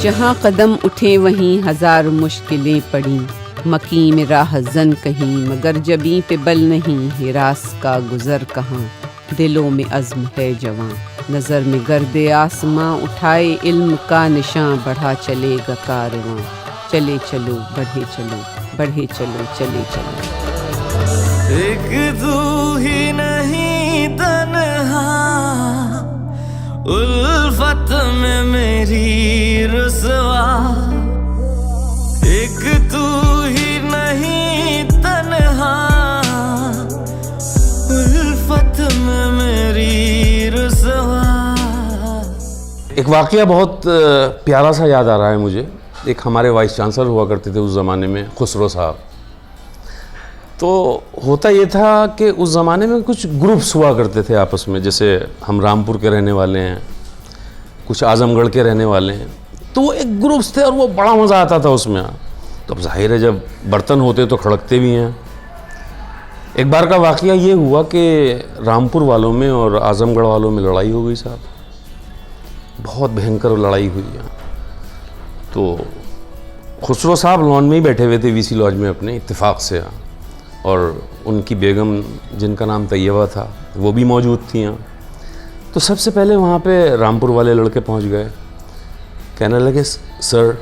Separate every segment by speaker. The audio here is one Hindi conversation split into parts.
Speaker 1: जहाँ कदम उठे वहीं हजार मुश्किलें पड़ी, मकी में राह जन कहीं मगर जबी पे बल नहीं, हिरास का गुजर कहाँ, दिलों में अज़्म है जवां, नज़र में गर्दे आसमां, उठाए इल्म का निशां, बढ़ा चलेगा कारवां, चले चलो बढ़े चलो, बढ़े चलो चले चलो।
Speaker 2: एक तू ही नहीं तन्हा उल्फत में मेरी रुसवा, एक तू ही नहीं तन्हा उल्फत में मेरी रुसवा।
Speaker 3: एक वाकया बहुत प्यारा सा याद आ रहा है मुझे। एक हमारे वाइस चांसलर हुआ करते थे उस ज़माने में, खुसरो साहब। तो होता ये था कि उस ज़माने में कुछ ग्रुप्स हुआ करते थे आपस में, जैसे हम रामपुर के रहने वाले हैं, कुछ आज़मगढ़ के रहने वाले हैं, तो वो एक ग्रुप्स थे और वो बड़ा मज़ा आता था उसमें। तो अब जाहिर है जब बर्तन होते तो खड़कते भी हैं। एक बार का वाक़या ये हुआ कि रामपुर वालों में और आज़मगढ़ वालों में लड़ाई हो गई साहब, बहुत भयंकर लड़ाई हुई है। तो खुसरो साहब लॉन में ही बैठे हुए थे वीसी लॉज में अपने, इत्तेफाक से, और उनकी बेगम जिनका नाम तैयबा था वो भी मौजूद थी यहाँ। तो सबसे पहले वहाँ पे रामपुर वाले लड़के पहुँच गए, कहने लगे सर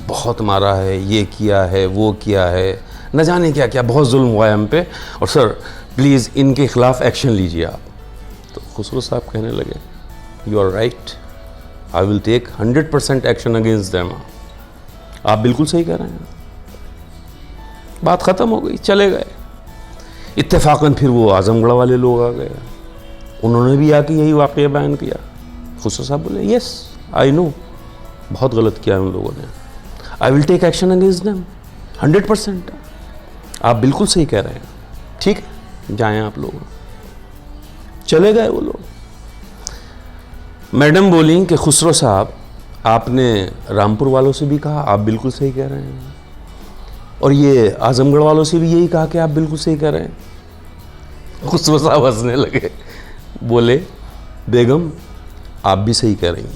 Speaker 3: बहुत मारा है, ये किया है, वो किया है, न जाने क्या क्या, बहुत जुल्म हुआ है हम पे, और सर प्लीज़ इनके ख़िलाफ़ एक्शन लीजिए आप। तो खुसरो साहब कहने लगे you are right, I will take 100% action against them. आप बिल्कुल सही कह रहे हैं। बात ख़त्म हो गई, चले गए। इत्तेफाकन फिर वो आज़मगढ़ वाले लोग आ गए, उन्होंने भी आके यही वाक़या बयान किया। खुसरो साहब बोले यस आई नो, बहुत गलत किया उन लोगों ने, I will take action against them 100%। आप बिल्कुल सही कह रहे हैं, ठीक है जाएँ आप लोग। चले गए वो लोग। मैडम बोली कि खुसरो साहब आपने रामपुर वालों से भी कहा आप बिल्कुल सही कह रहे हैं, और ये आज़मगढ़ वालों से भी यही कहा कि आप बिल्कुल सही कह रहे हैं। खुसरो साहब हंसने लगे, बोले बेगम आप भी सही कह रही हैं।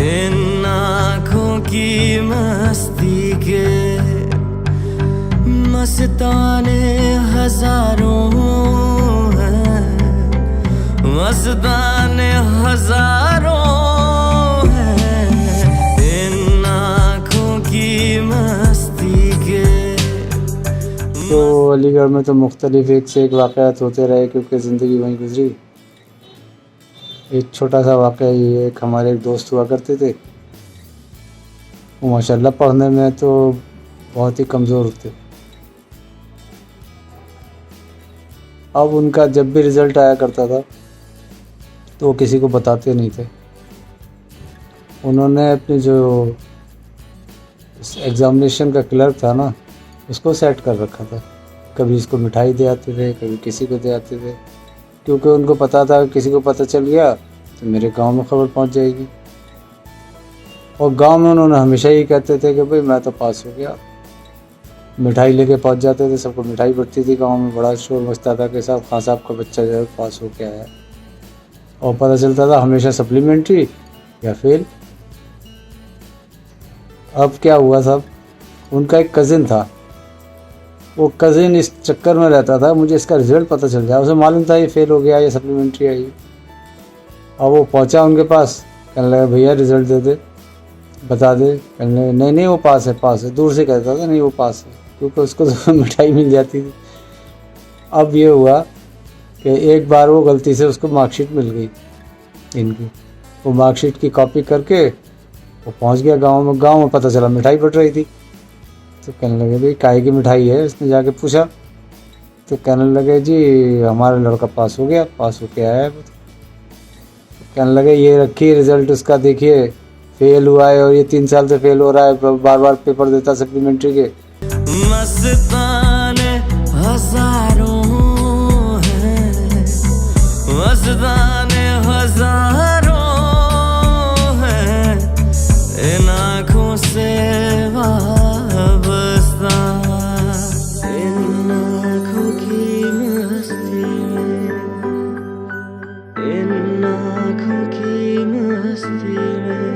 Speaker 2: इन आँखों की मस्ती के मस्ताने हजारों हैं, मस्ताने हजारों हैं, इन आँखों की मस्ती के।
Speaker 4: तो अलीगढ़ में तो मुख्तलिफ एक से एक वाक़यात होते रहे क्योंकि ज़िंदगी वहीं गुजरी। एक छोटा सा वाक़या ये, एक हमारे एक दोस्त हुआ करते थे, वो माशाल्लाह पढ़ने में तो बहुत ही कमज़ोर थे। अब उनका जब भी रिज़ल्ट आया करता था तो वो किसी को बताते नहीं थे। उन्होंने अपने जो एग्ज़ामिनेशन का क्लर्क था ना, उसको सेट कर रखा था। कभी इसको मिठाई दे आते थे, कभी किसी को दे आते थे, क्योंकि उनको पता था कि किसी को पता चल गया तो मेरे गांव में खबर पहुंच जाएगी। और गांव में उन्होंने हमेशा ही कहते थे कि भाई मैं तो पास हो गया। मिठाई लेके पहुंच जाते थे, सबको मिठाई बढ़ती थी गांव में, बड़ा शोर मचता था कि साहब खान साहब का बच्चा जो है पास हो के आया। और पता चलता था हमेशा सप्लीमेंट्री या फेल। अब क्या हुआ साहब, उनका एक कज़िन था, वो कज़िन इस चक्कर में रहता था मुझे इसका रिज़ल्ट पता चल जाए। उसे मालूम था ये फेल हो गया, ये सप्लीमेंट्री आई। अब वो पहुंचा उनके पास, कहने लगा भैया रिज़ल्ट दे दे, बता दे। कहने नहीं नहीं वो पास है, पास है। दूर से कहता था नहीं वो पास है, क्योंकि उसको तो मिठाई मिल जाती थी। अब ये हुआ कि एक बार वो गलती से उसको मार्कशीट मिल गई इनकी। वो मार्कशीट की कॉपी करके वो पहुंच गया गांव में। गांव में पता चला मिठाई बट रही थी। तो कहने लगे भाई काहे की मिठाई है, उसने जाके पूछा। तो कहने लगे जी हमारा लड़का पास हो गया, पास हो के आया है। कहने लगे ये रखिए रिज़ल्ट उसका, देखिए फेल हुआ है और ये 3 साल से फेल हो रहा है, बार बार पेपर देता सप्लीमेंट्री के।
Speaker 2: मस्ताने हजारों हैं, मस्ताने हजारों हैं, इन आँखों से वाबस्ता, इन आँखों की मस्ती में, इन आँखों की मस्ती में।